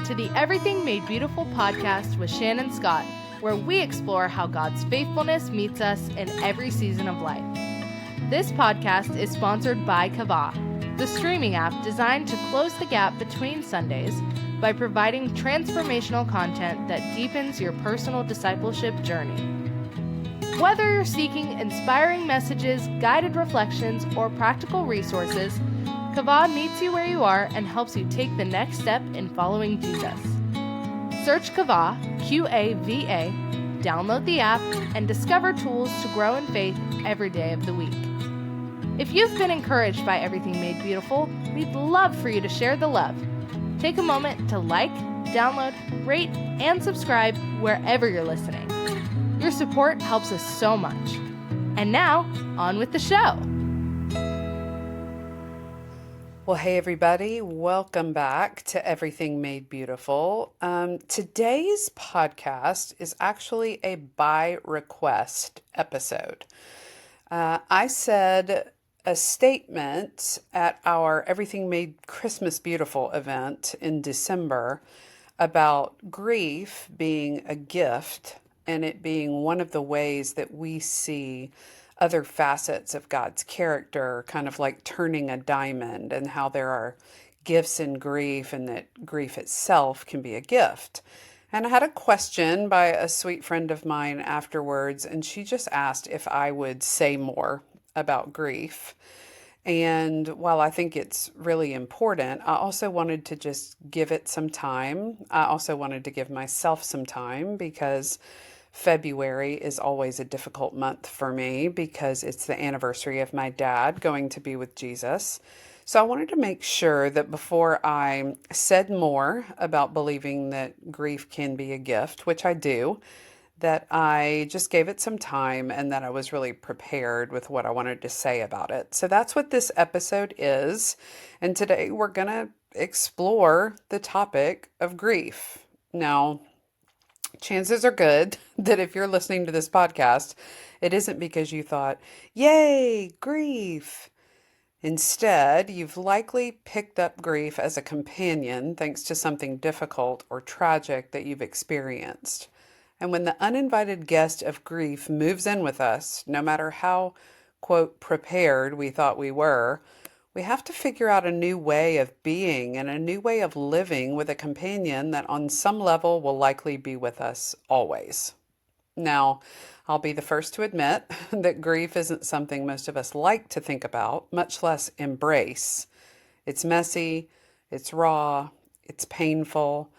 to the Everything Made Beautiful podcast with Shannon Scott, where we explore how God's faithfulness meets us in every season of life. This podcast is sponsored by Kava, the streaming app designed to close the gap between Sundays by providing transformational content that deepens your personal discipleship journey. Whether you're seeking inspiring messages, guided reflections, or practical resources, Kava meets you where you are and helps you take the next step in following Jesus. Search Kava, Q-A-V-A, download the app, and discover tools to grow in faith every day of the week. If you've been encouraged by Everything Made Beautiful, we'd love for you to share the love. Take a moment to like, download, rate, and subscribe wherever you're listening. Your support helps us so much. And now, on with the show. Well, hey everybody, welcome back to Everything Made Beautiful. Today's podcast is actually a by request episode. I said a statement at our Everything Made Christmas Beautiful event in December about grief being a gift and it being one of the ways that we see other facets of God's character, kind of like turning a diamond, and how there are gifts in grief and that grief itself can be a gift. And I had a question by a sweet friend of mine afterwards, and she just asked if I would say more about grief. And while I think it's really important, I also wanted to just give it some time. I also wanted to give myself some time because February is always a difficult month for me because it's the anniversary of my dad going to be with Jesus. So I wanted to make sure that before I said more about believing that grief can be a gift, which I do, that I just gave it some time and that I was really prepared with what I wanted to say about it. So that's what this episode is. And today we're going to explore the topic of grief. Now, chances are good that if you're listening to this podcast, it isn't because you thought, yay, grief. Instead, you've likely picked up grief as a companion thanks to something difficult or tragic that you've experienced. And when the uninvited guest of grief moves in with us, no matter how, quote, prepared we thought we were, we have to figure out a new way of being and a new way of living with a companion that on some level will likely be with us always. Now, I'll be the first to admit that grief isn't something most of us like to think about, much less embrace. It's messy, it's raw, it's painful,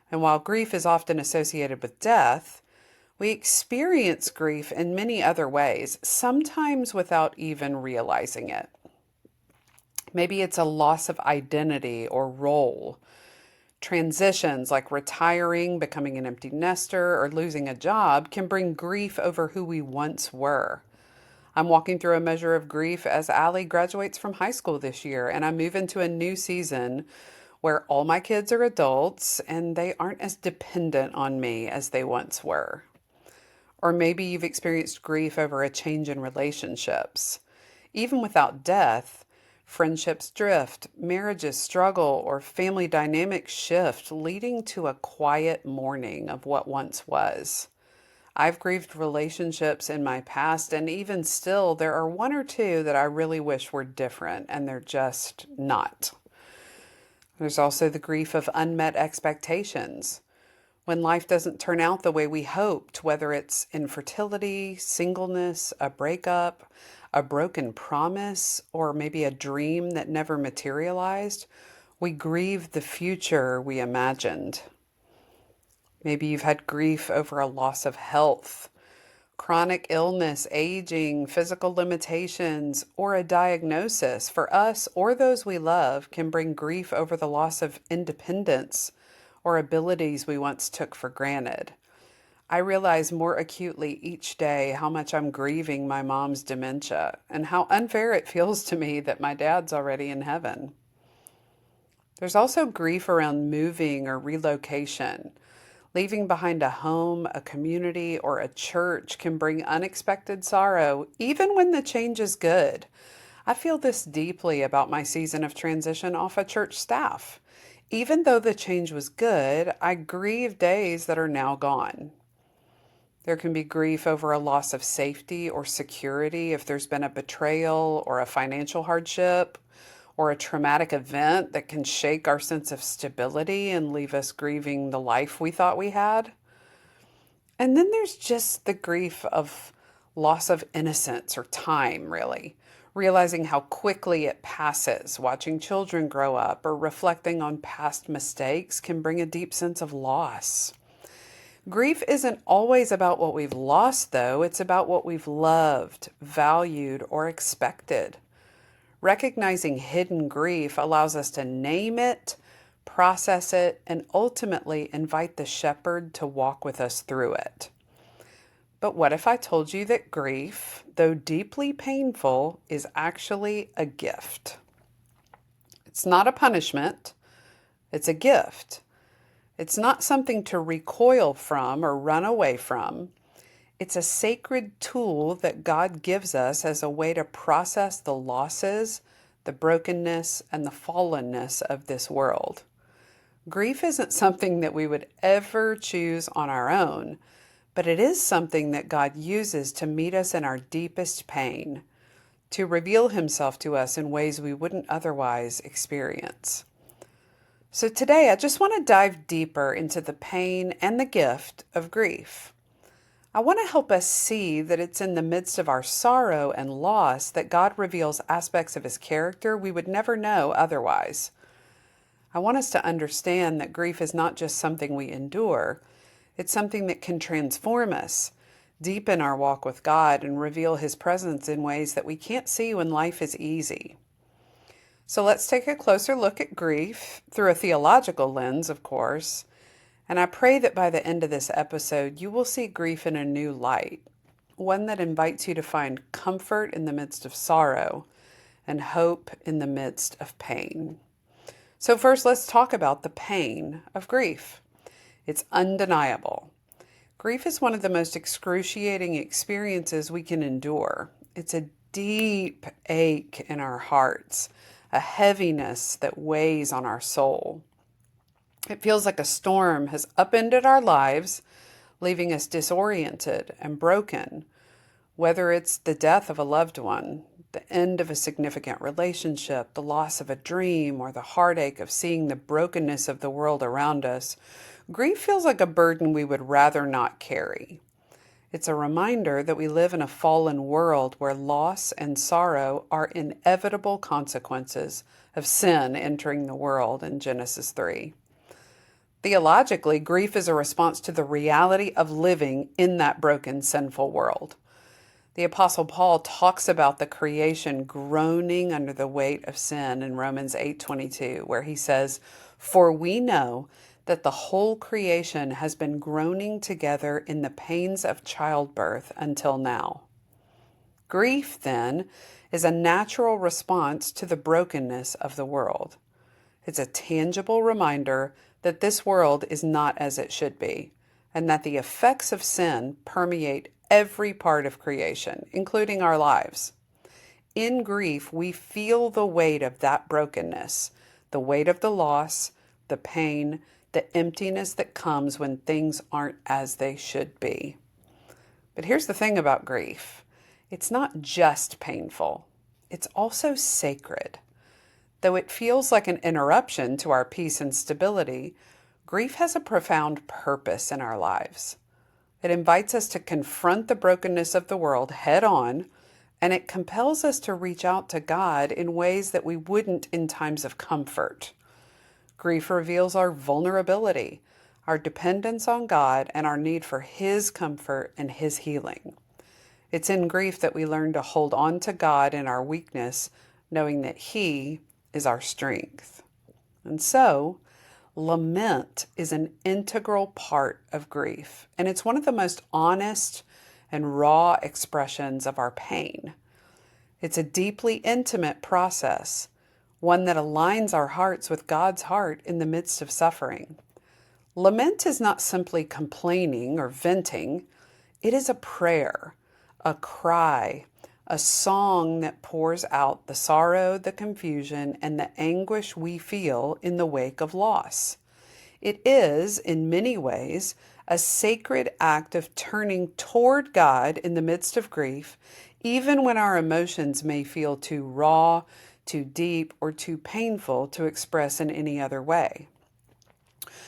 and while grief is often associated with death, we experience grief in many other ways, sometimes without even realizing it. Maybe it's a loss of identity or role. Transitions like retiring, becoming an empty nester, or losing a job can bring grief over who we once were. I'm walking through a measure of grief as Allie graduates from high school this year, and I move into a new season where all my kids are adults and they aren't as dependent on me as they once were. Or maybe you've experienced grief over a change in relationships. Even without death, friendships drift, marriages struggle, or family dynamics shift, leading to a quiet mourning of what once was. I've grieved relationships in my past, and even still, there are one or two that I really wish were different, and they're just not. There's also the grief of unmet expectations. When life doesn't turn out the way we hoped, whether it's infertility, singleness, a breakup, a broken promise, or maybe a dream that never materialized, we grieve the future we imagined. Maybe you've had grief over a loss of health, chronic illness, aging, physical limitations, or a diagnosis for us or those we love can bring grief over the loss of independence or abilities we once took for granted. I realize more acutely each day how much I'm grieving my mom's dementia and how unfair it feels to me that my dad's already in heaven. There's also grief around moving or relocation. Leaving behind a home, a community, or a church can bring unexpected sorrow, even when the change is good. I feel this deeply about my season of transition off a church staff. Even though the change was good, I grieve days that are now gone. There can be grief over a loss of safety or security if there's been a betrayal or a financial hardship or a traumatic event that can shake our sense of stability and leave us grieving the life we thought we had. And then there's just the grief of loss of innocence or time, really. Realizing how quickly it passes, watching children grow up, or reflecting on past mistakes can bring a deep sense of loss. Grief isn't always about what we've lost, though. It's about what we've loved, valued, or expected. Recognizing hidden grief allows us to name it, process it, and ultimately invite the shepherd to walk with us through it. But what if I told you that grief, though deeply painful, is actually a gift? It's not a punishment, it's a gift. It's not something to recoil from or run away from. It's a sacred tool that God gives us as a way to process the losses, the brokenness, and the fallenness of this world. Grief isn't something that we would ever choose on our own, but it is something that God uses to meet us in our deepest pain, to reveal Himself to us in ways we wouldn't otherwise experience. So today, I just want to dive deeper into the pain and the gift of grief. I want to help us see that it's in the midst of our sorrow and loss that God reveals aspects of His character we would never know otherwise. I want us to understand that grief is not just something we endure. It's something that can transform us, deepen our walk with God, and reveal His presence in ways that we can't see when life is easy. So let's take a closer look at grief through a theological lens, of course. And I pray that by the end of this episode, you will see grief in a new light, one that invites you to find comfort in the midst of sorrow and hope in the midst of pain. So first, let's talk about the pain of grief. It's undeniable. Grief is one of the most excruciating experiences we can endure. It's a deep ache in our hearts, a heaviness that weighs on our soul. It feels like a storm has upended our lives, leaving us disoriented and broken. Whether it's the death of a loved one, the end of a significant relationship, the loss of a dream, or the heartache of seeing the brokenness of the world around us, grief feels like a burden we would rather not carry. It's a reminder that we live in a fallen world where loss and sorrow are inevitable consequences of sin entering the world in Genesis 3. Theologically, grief is a response to the reality of living in that broken, sinful world. The Apostle Paul talks about the creation groaning under the weight of sin in Romans 8:22, where he says, "For we know that the whole creation has been groaning together in the pains of childbirth until now." Grief, then, is a natural response to the brokenness of the world. It's a tangible reminder that this world is not as it should be, and that the effects of sin permeate every part of creation, including our lives. In grief, we feel the weight of that brokenness, the weight of the loss, the pain, the emptiness that comes when things aren't as they should be. But here's the thing about grief. It's not just painful. It's also sacred. Though it feels like an interruption to our peace and stability, grief has a profound purpose in our lives. It invites us to confront the brokenness of the world head on, and it compels us to reach out to God in ways that we wouldn't in times of comfort. Grief reveals our vulnerability, our dependence on God, and our need for His comfort and His healing. It's in grief that we learn to hold on to God in our weakness, knowing that He is our strength. And so, lament is an integral part of grief, and it's one of the most honest and raw expressions of our pain. It's a deeply intimate process, one that aligns our hearts with God's heart in the midst of suffering. Lament is not simply complaining or venting. It is a prayer, a cry, a song that pours out the sorrow, the confusion, and the anguish we feel in the wake of loss. It is, in many ways, a sacred act of turning toward God in the midst of grief, even when our emotions may feel too raw, too deep, or too painful to express in any other way.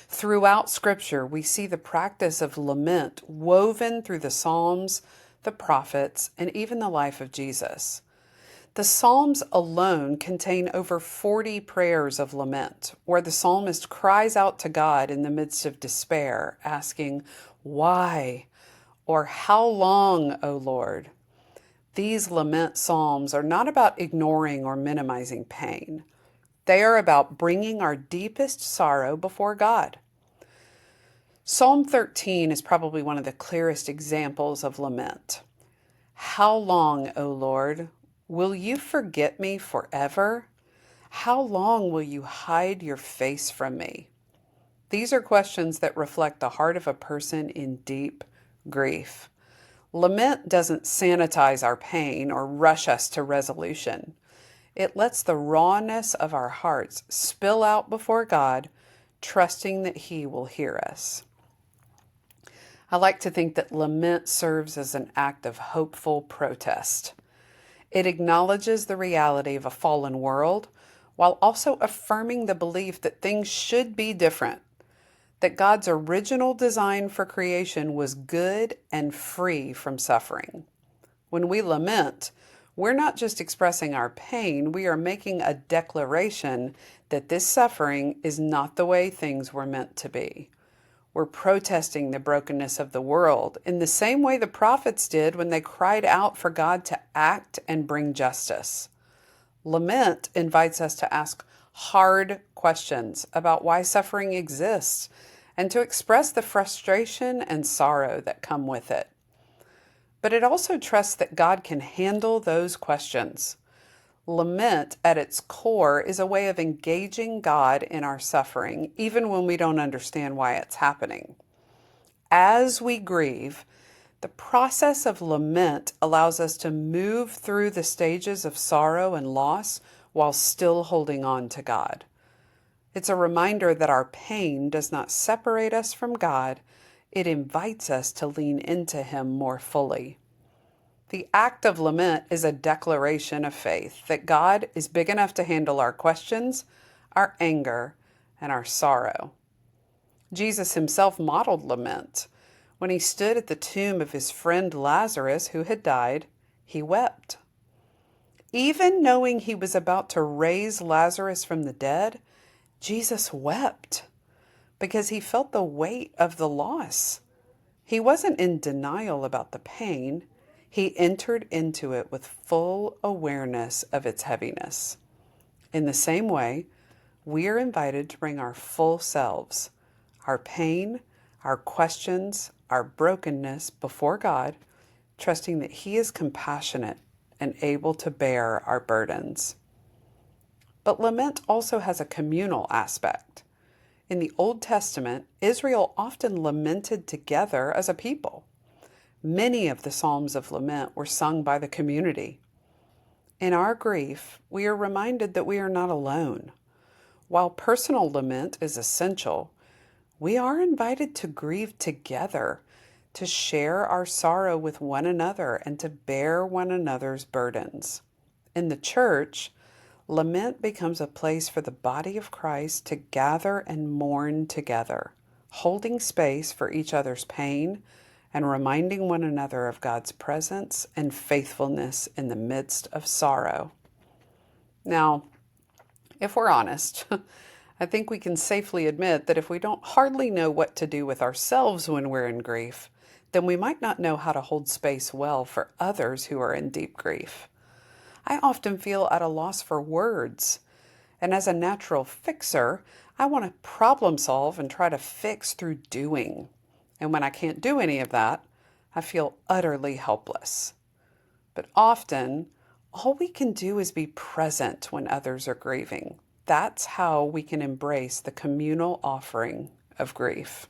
Throughout Scripture, we see the practice of lament woven through the Psalms, the prophets, and even the life of Jesus. The Psalms alone contain over 40 prayers of lament, where the psalmist cries out to God in the midst of despair, asking, "Why?" or "How long, O Lord?" These lament psalms are not about ignoring or minimizing pain. They are about bringing our deepest sorrow before God. Psalm 13 is probably one of the clearest examples of lament. "How long, O Lord? Will you forget me forever? How long will you hide your face from me?" These are questions that reflect the heart of a person in deep grief. Lament doesn't sanitize our pain or rush us to resolution. It lets the rawness of our hearts spill out before God, trusting that He will hear us. I like to think that lament serves as an act of hopeful protest. It acknowledges the reality of a fallen world while also affirming the belief that things should be different, that God's original design for creation was good and free from suffering. When we lament, we're not just expressing our pain, we are making a declaration that this suffering is not the way things were meant to be. We're protesting the brokenness of the world in the same way the prophets did when they cried out for God to act and bring justice. Lament invites us to ask hard questions about why suffering exists and to express the frustration and sorrow that come with it. But it also trusts that God can handle those questions. Lament, at its core, is a way of engaging God in our suffering, even when we don't understand why it's happening. As we grieve, the process of lament allows us to move through the stages of sorrow and loss while still holding on to God. It's a reminder that our pain does not separate us from God. It invites us to lean into Him more fully. The act of lament is a declaration of faith that God is big enough to handle our questions, our anger, and our sorrow. Jesus Himself modeled lament. When He stood at the tomb of His friend Lazarus, who had died, He wept. Even knowing He was about to raise Lazarus from the dead, Jesus wept because He felt the weight of the loss. He wasn't in denial about the pain. He entered into it with full awareness of its heaviness. In the same way, we are invited to bring our full selves, our pain, our questions, our brokenness before God, trusting that He is compassionate and able to bear our burdens. But lament also has a communal aspect. In the Old Testament, Israel often lamented together as a people. Many of the Psalms of lament were sung by the community. In our grief, we are reminded that we are not alone. While personal lament is essential, we are invited to grieve together, to share our sorrow with one another, and to bear one another's burdens. In the church, lament becomes a place for the body of Christ to gather and mourn together, holding space for each other's pain and reminding one another of God's presence and faithfulness in the midst of sorrow. Now, if we're honest, I think we can safely admit that if we don't hardly know what to do with ourselves when we're in grief, then we might not know how to hold space well for others who are in deep grief. I often feel at a loss for words, and as a natural fixer, I want to problem solve and try to fix through doing. And when I can't do any of that, I feel utterly helpless. But often, all we can do is be present when others are grieving. That's how we can embrace the communal offering of grief.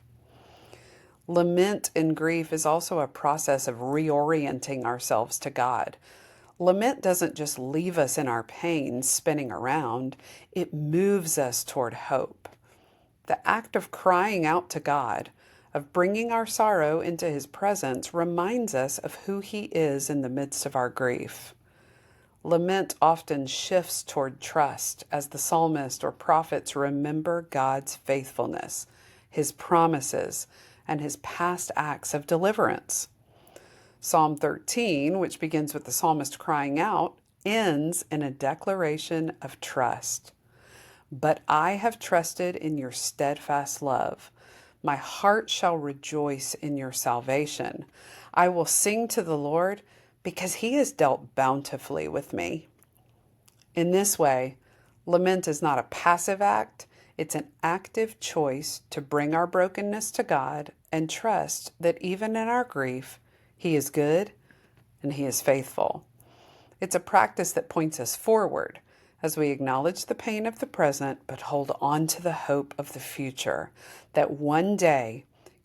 Lament in grief is also a process of reorienting ourselves to God. Lament doesn't just leave us in our pain spinning around, it moves us toward hope. The act of crying out to God, of bringing our sorrow into His presence, reminds us of who He is in the midst of our grief. Lament often shifts toward trust as the psalmist or prophets remember God's faithfulness, His promises, and His past acts of deliverance. Psalm 13, which begins with the psalmist crying out, ends in a declaration of trust. But I have trusted in your steadfast love. My heart shall rejoice in your salvation. I will sing to the Lord because He has dealt bountifully with me. In this way, lament is not a passive act, it's an active choice to bring our brokenness to God and trust that even in our grief, He is good and He is faithful. It's a practice that points us forward as we acknowledge the pain of the present but hold on to the hope of the future, that one day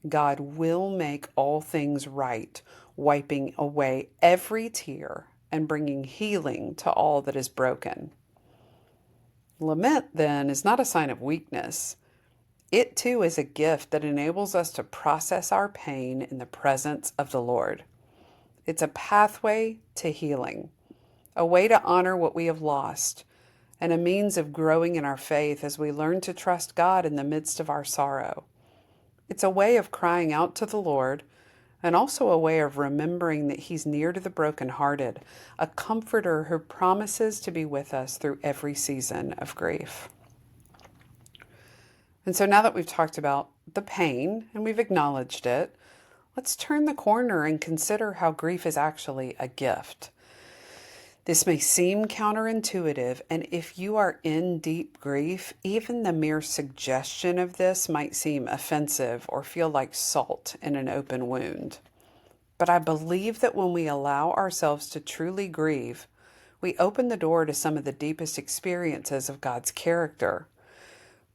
God will make all things right, wiping away every tear and bringing healing to all that is broken. Lament, then, is not a sign of weakness. It, too, is a gift that enables us to process our pain in the presence of the Lord. It's a pathway to healing, a way to honor what we have lost, and a means of growing in our faith as we learn to trust God in the midst of our sorrow. It's a way of crying out to the Lord, and also a way of remembering that He's near to the brokenhearted, a comforter who promises to be with us through every season of grief. And so now that we've talked about the pain and we've acknowledged it, let's turn the corner and consider how grief is actually a gift. This may seem counterintuitive, and if you are in deep grief, even the mere suggestion of this might seem offensive or feel like salt in an open wound. But I believe that when we allow ourselves to truly grieve, we open the door to some of the deepest experiences of God's character.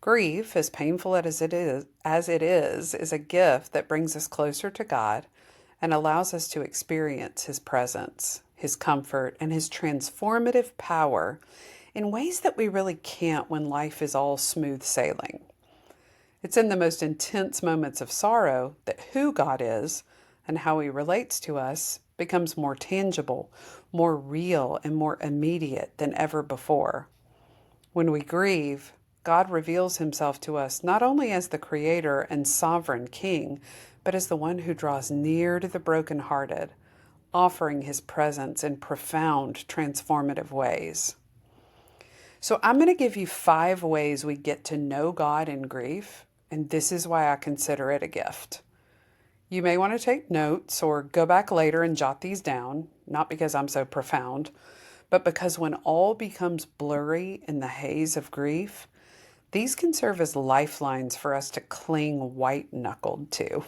Grief, as painful as it is a gift that brings us closer to God and allows us to experience His presence, His comfort, and His transformative power in ways that we really can't when life is all smooth sailing. It's in the most intense moments of sorrow that who God is and how He relates to us becomes more tangible, more real, and more immediate than ever before. When we grieve, God reveals Himself to us not only as the Creator and Sovereign King, but as the one who draws near to the brokenhearted, offering His presence in profound, transformative ways. So I'm going to give you 5 ways we get to know God in grief, and this is why I consider it a gift. You may want to take notes or go back later and jot these down, not because I'm so profound, but because when all becomes blurry in the haze of grief, these can serve as lifelines for us to cling white-knuckled to.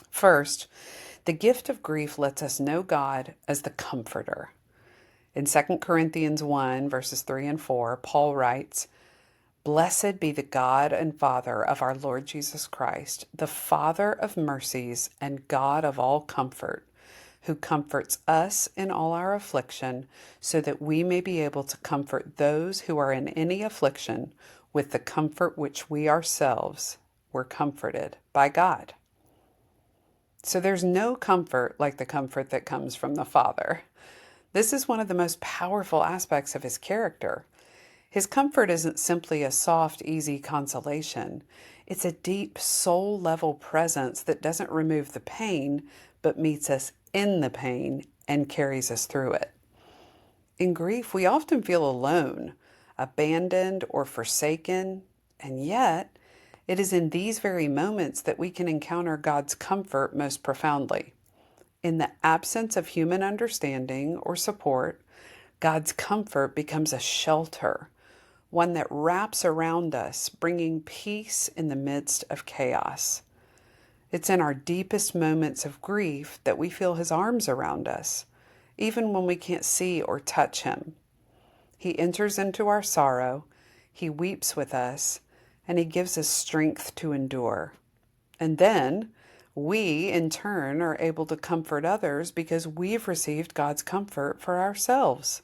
First, the gift of grief lets us know God as the Comforter. In 2 Corinthians 1, verses 3 and 4, Paul writes, "Blessed be the God and Father of our Lord Jesus Christ, the Father of mercies and God of all comfort, who comforts us in all our affliction, so that we may be able to comfort those who are in any affliction with the comfort which we ourselves were comforted by God." So there's no comfort like the comfort that comes from the Father. This is one of the most powerful aspects of His character. His comfort isn't simply a soft, easy consolation. It's a deep, soul-level presence that doesn't remove the pain, but meets us in the pain and carries us through it. In grief, we often feel alone, abandoned, or forsaken, and yet it is in these very moments that we can encounter God's comfort most profoundly. In the absence of human understanding or support, God's comfort becomes a shelter, one that wraps around us, bringing peace in the midst of chaos. It's in our deepest moments of grief that we feel His arms around us, even when we can't see or touch Him. He enters into our sorrow, He weeps with us, and He gives us strength to endure. And then, We, in turn, are able to comfort others because we've received God's comfort for ourselves.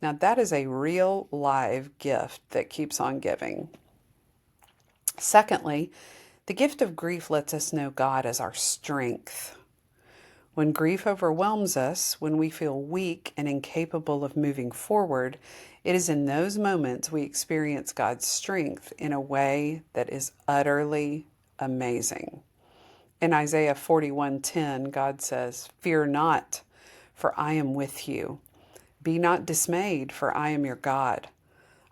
Now, that is a real live gift that keeps on giving. Secondly, the gift of grief lets us know God as our strength. When grief overwhelms us, when we feel weak and incapable of moving forward, it is in those moments we experience God's strength in a way that is utterly amazing. In Isaiah 41:10, God says, "Fear not, for I am with you. Be not dismayed, for I am your God.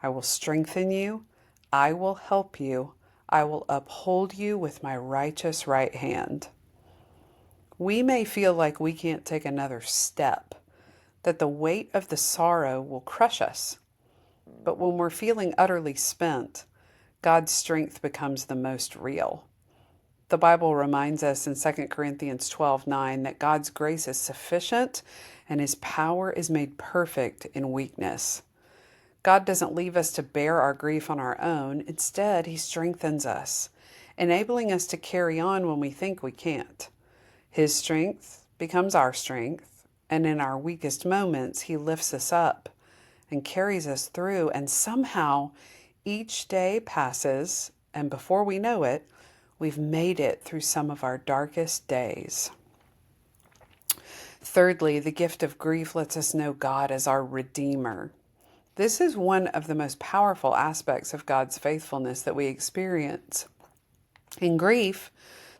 I will strengthen you. I will help you. I will uphold you with my righteous right hand." We may feel like we can't take another step, that the weight of the sorrow will crush us. But when we're feeling utterly spent, God's strength becomes the most real. The Bible reminds us in 2 Corinthians 12:9 that God's grace is sufficient and His power is made perfect in weakness. God doesn't leave us to bear our grief on our own. Instead, He strengthens us, enabling us to carry on when we think we can't. His strength becomes our strength, and in our weakest moments, He lifts us up and carries us through, and somehow each day passes, and before we know it, we've made it through some of our darkest days. Thirdly, the gift of grief lets us know God as our Redeemer. This is one of the most powerful aspects of God's faithfulness that we experience. In grief,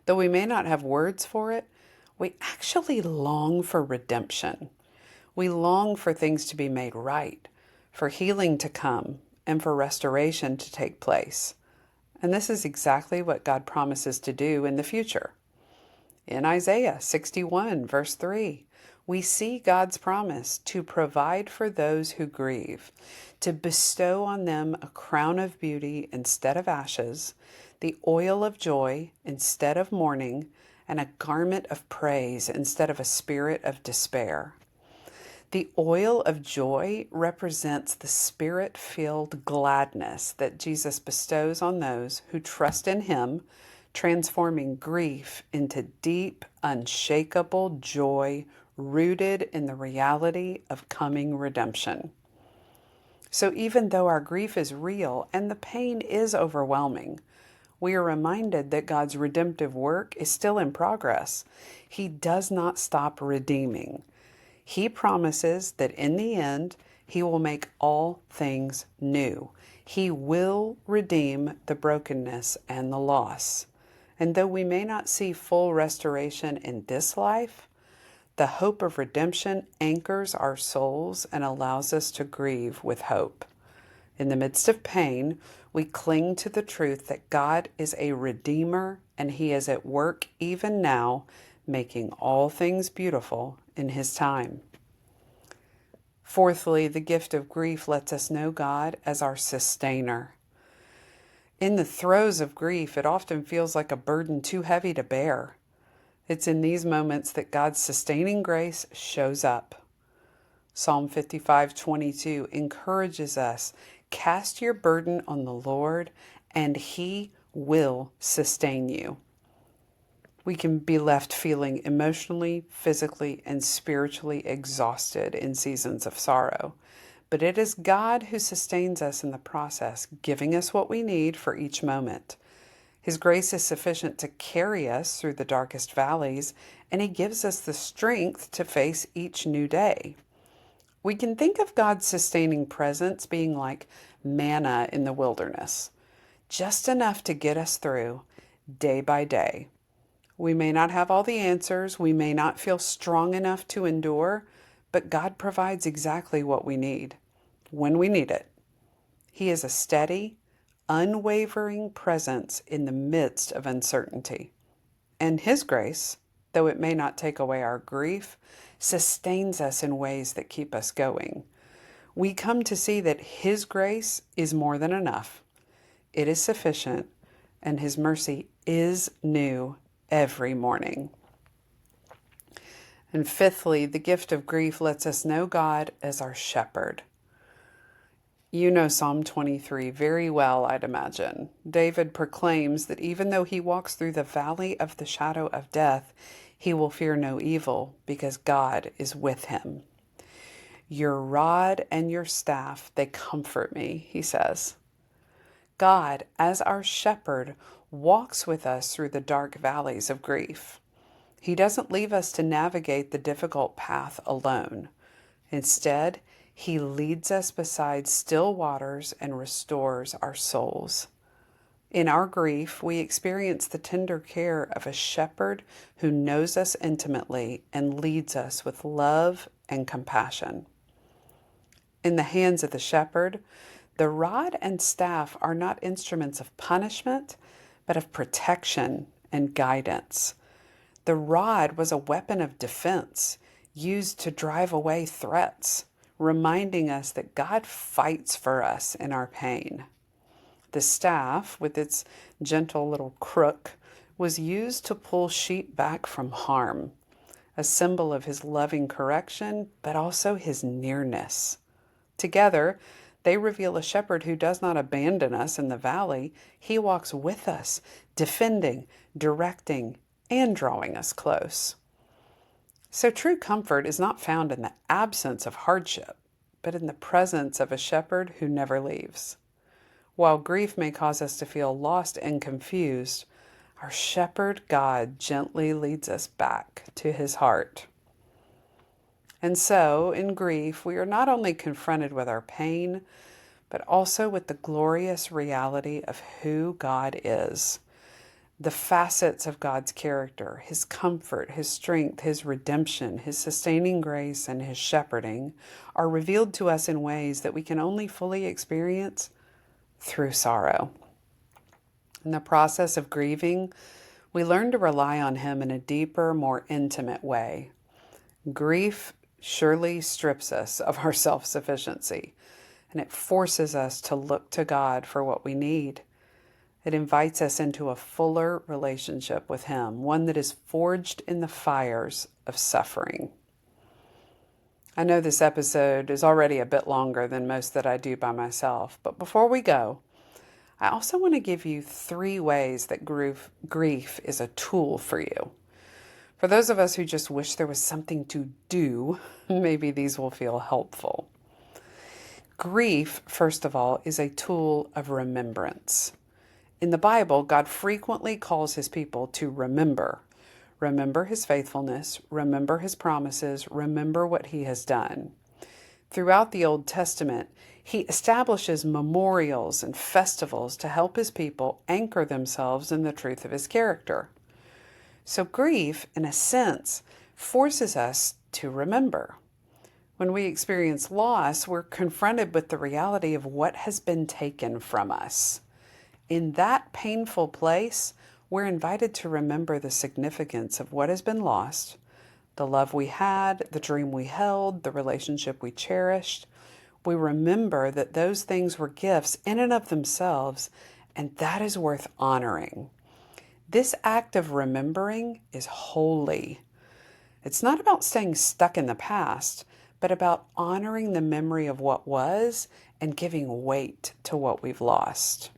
though we may not have words for it, we actually long for redemption. We long for things to be made right, for healing to come, and for restoration to take place. And this is exactly what God promises to do in the future. In Isaiah 61, verse 3, we see God's promise to provide for those who grieve, to bestow on them a crown of beauty instead of ashes, the oil of joy instead of mourning, and a garment of praise instead of a spirit of despair. The oil of joy represents the spirit-filled gladness that Jesus bestows on those who trust in Him, transforming grief into deep, unshakable joy rooted in the reality of coming redemption. So even though our grief is real and the pain is overwhelming, we are reminded that God's redemptive work is still in progress. He does not stop redeeming. He promises that in the end, He will make all things new. He will redeem the brokenness and the loss. And though we may not see full restoration in this life, the hope of redemption anchors our souls and allows us to grieve with hope. In the midst of pain, we cling to the truth that God is a redeemer and He is at work even now, making all things beautiful in His time. Fourthly, the gift of grief lets us know God as our sustainer. In the throes of grief, it often feels like a burden too heavy to bear. It's in these moments that God's sustaining grace shows up. Psalm 55:22 encourages us, "Cast your burden on the Lord, and He will sustain you." We can be left feeling emotionally, physically, and spiritually exhausted in seasons of sorrow. But it is God who sustains us in the process, giving us what we need for each moment. His grace is sufficient to carry us through the darkest valleys, and He gives us the strength to face each new day. We can think of God's sustaining presence being like manna in the wilderness, just enough to get us through day by day. We may not have all the answers, we may not feel strong enough to endure, but God provides exactly what we need, when we need it. He is a steady, unwavering presence in the midst of uncertainty. And His grace, though it may not take away our grief, sustains us in ways that keep us going. We come to see that His grace is more than enough. It is sufficient, and His mercy is new every morning. And fifthly, the gift of grief lets us know God as our shepherd. You know Psalm 23 very well, I'd imagine. David proclaims that even though he walks through the valley of the shadow of death, he will fear no evil because God is with him. Your rod and your staff, they comfort me, he says. God, as our shepherd, walks with us through the dark valleys of grief. He doesn't leave us to navigate the difficult path alone. Instead, he leads us beside still waters and restores our souls. In our grief, we experience the tender care of a shepherd who knows us intimately and leads us with love and compassion. In the hands of the shepherd, the rod and staff are not instruments of punishment, but of protection and guidance. The rod was a weapon of defense used to drive away threats, reminding us that God fights for us in our pain. The staff, with its gentle little crook, was used to pull sheep back from harm, a symbol of his loving correction, but also his nearness. Together, they reveal a shepherd who does not abandon us in the valley. He walks with us, defending, directing, and drawing us close. So true comfort is not found in the absence of hardship, but in the presence of a shepherd who never leaves. While grief may cause us to feel lost and confused, our shepherd God gently leads us back to his heart. And so, in grief, we are not only confronted with our pain, but also with the glorious reality of who God is. The facets of God's character, his comfort, his strength, his redemption, his sustaining grace, and his shepherding are revealed to us in ways that we can only fully experience through sorrow. In the process of grieving, we learn to rely on him in a deeper, more intimate way. Grief surely strips us of our self-sufficiency, and it forces us to look to God for what we need. It invites us into a fuller relationship with him, one that is forged in the fires of suffering. I know this episode is already a bit longer than most that I do by myself, but before we go, I also want to give you 3 ways that grief is a tool for you. For those of us who just wish there was something to do, maybe these will feel helpful. Grief, first of all, is a tool of remembrance. In the Bible, God frequently calls his people to remember. Remember his faithfulness, remember his promises, remember what he has done. Throughout the Old Testament, he establishes memorials and festivals to help his people anchor themselves in the truth of his character. So grief, in a sense, forces us to remember. When we experience loss, we're confronted with the reality of what has been taken from us. In that painful place, we're invited to remember the significance of what has been lost, the love we had, the dream we held, the relationship we cherished. We remember that those things were gifts in and of themselves, and that is worth honoring. This act of remembering is holy. It's not about staying stuck in the past, but about honoring the memory of what was and giving weight to what we've lost.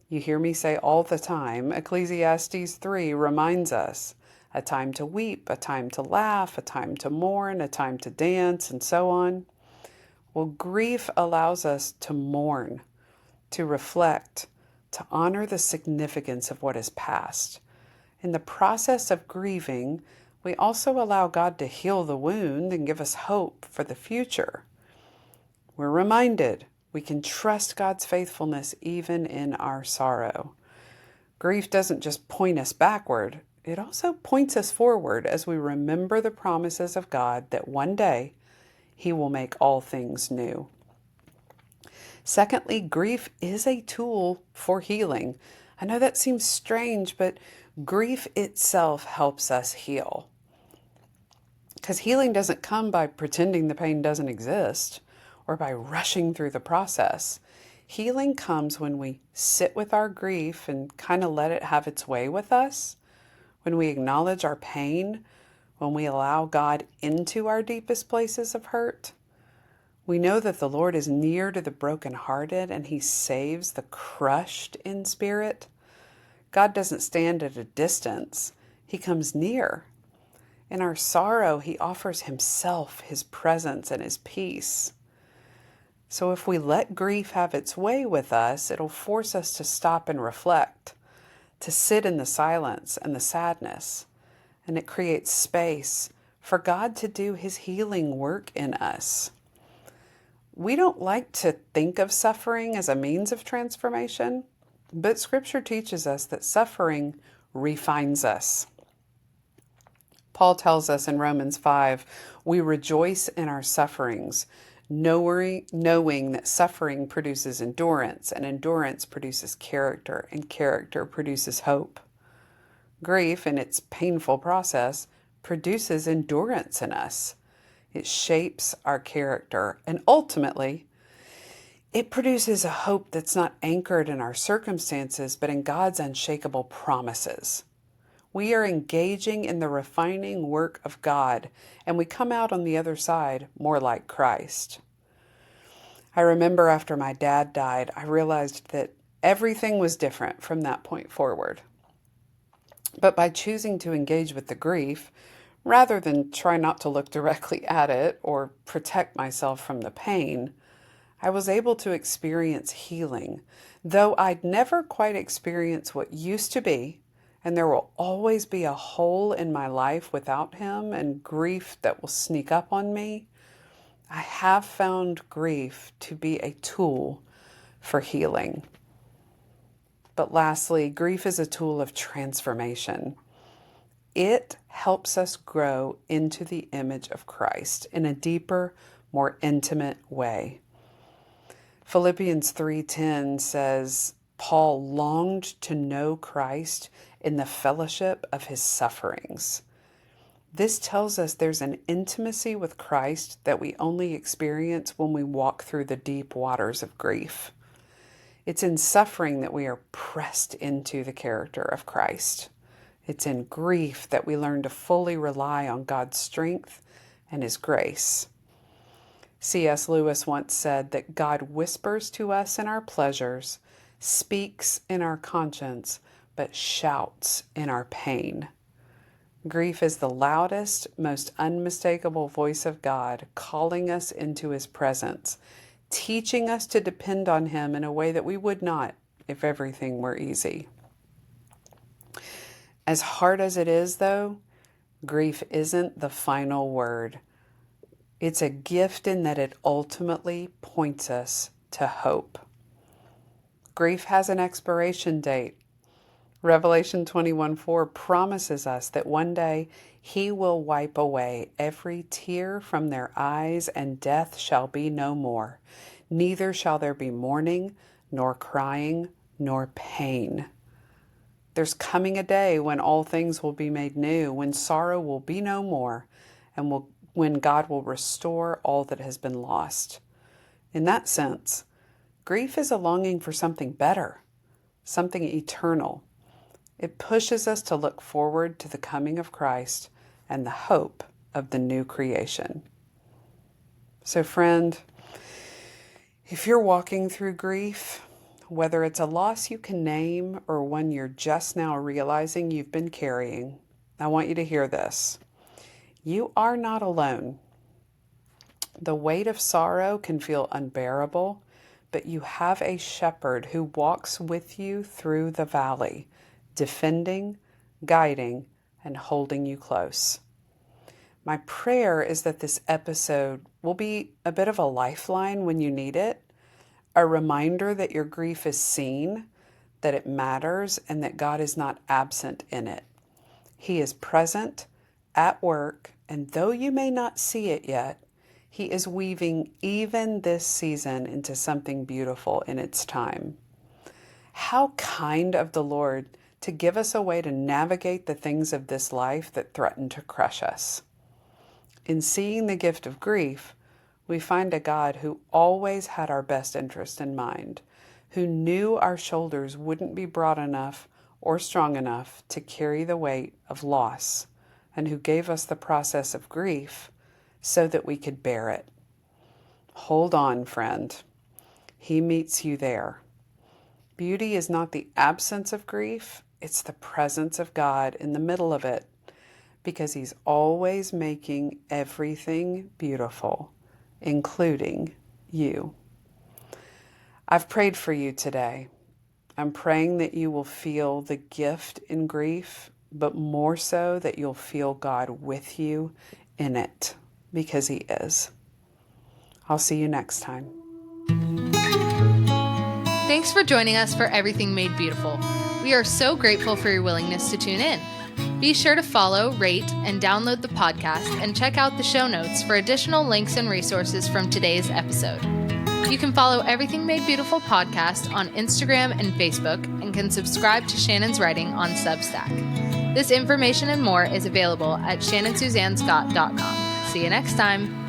You hear me say all the time, Ecclesiastes 3 reminds us, a time to weep, a time to laugh, a time to mourn, a time to dance, and so on. Well, grief allows us to mourn, to reflect, to honor the significance of what is past. In the process of grieving, we also allow God to heal the wound and give us hope for the future. We're reminded we can trust God's faithfulness even in our sorrow. Grief doesn't just point us backward, it also points us forward as we remember the promises of God that one day he will make all things new. Secondly, grief is a tool for healing. I know that seems strange, but grief itself helps us heal. Because healing doesn't come by pretending the pain doesn't exist or by rushing through the process. Healing comes when we sit with our grief and kind of let it have its way with us, when we acknowledge our pain, when we allow God into our deepest places of hurt. We know that the Lord is near to the brokenhearted and he saves the crushed in spirit. God doesn't stand at a distance. He comes near. In our sorrow, he offers himself, his presence, and his peace. So if we let grief have its way with us, it'll force us to stop and reflect, to sit in the silence and the sadness. And it creates space for God to do his healing work in us. We don't like to think of suffering as a means of transformation, but Scripture teaches us that suffering refines us. Paul tells us in Romans 5, we rejoice in our sufferings, knowing that suffering produces endurance, and endurance produces character, and character produces hope. Grief, in its painful process, produces endurance in us. It shapes our character, and ultimately, it produces a hope that's not anchored in our circumstances, but in God's unshakable promises. We are engaging in the refining work of God, and we come out on the other side more like Christ. I remember after my dad died, I realized that everything was different from that point forward. But by choosing to engage with the grief, rather than try not to look directly at it or protect myself from the pain, I was able to experience healing, though I'd never quite experienced what used to be, and there will always be a hole in my life without him and grief that will sneak up on me. I have found grief to be a tool for healing. But lastly, grief is a tool of transformation. It helps us grow into the image of Christ in a deeper, more intimate way. Philippians 3:10 says, Paul longed to know Christ in the fellowship of his sufferings. This tells us there's an intimacy with Christ that we only experience when we walk through the deep waters of grief. It's in suffering that we are pressed into the character of Christ. It's in grief that we learn to fully rely on God's strength and his grace. C.S. Lewis once said that God whispers to us in our pleasures, speaks in our conscience, but shouts in our pain. Grief is the loudest, most unmistakable voice of God, calling us into his presence, teaching us to depend on him in a way that we would not if everything were easy. As hard as it is, though, grief isn't the final word. It's a gift in that it ultimately points us to hope. Grief has an expiration date. Revelation 21:4 promises us that one day he will wipe away every tear from their eyes, and death shall be no more. Neither shall there be mourning, nor crying, nor pain. There's coming a day when all things will be made new, when sorrow will be no more, and when God will restore all that has been lost. In that sense, grief is a longing for something better, something eternal. It pushes us to look forward to the coming of Christ and the hope of the new creation. So friend, if you're walking through grief, whether it's a loss you can name or one you're just now realizing you've been carrying, I want you to hear this. You are not alone. The weight of sorrow can feel unbearable, but you have a shepherd who walks with you through the valley, defending, guiding, and holding you close. My prayer is that this episode will be a bit of a lifeline when you need it, a reminder that your grief is seen, that it matters, and that God is not absent in it. He is present, at work, and though you may not see it yet, he is weaving even this season into something beautiful in its time. How kind of the Lord to give us a way to navigate the things of this life that threaten to crush us. In seeing the gift of grief, we find a God who always had our best interest in mind, who knew our shoulders wouldn't be broad enough or strong enough to carry the weight of loss, and who gave us the process of grief so that we could bear it. Hold on, friend. He meets you there. Beauty is not the absence of grief, it's the presence of God in the middle of it, because He's always making everything beautiful, including you. I've prayed for you today. I'm praying that you will feel the gift in grief, but more so that you'll feel God with you in it, because He is. I'll see you next time. Thanks for joining us for Everything Made Beautiful. We are so grateful for your willingness to tune in. Be sure to follow, rate, and download the podcast and check out the show notes for additional links and resources from today's episode. You can follow Everything Made Beautiful podcast on Instagram and Facebook and can subscribe to Shannon's writing on Substack. This information and more is available at shannonsuzannescott.com. See you next time.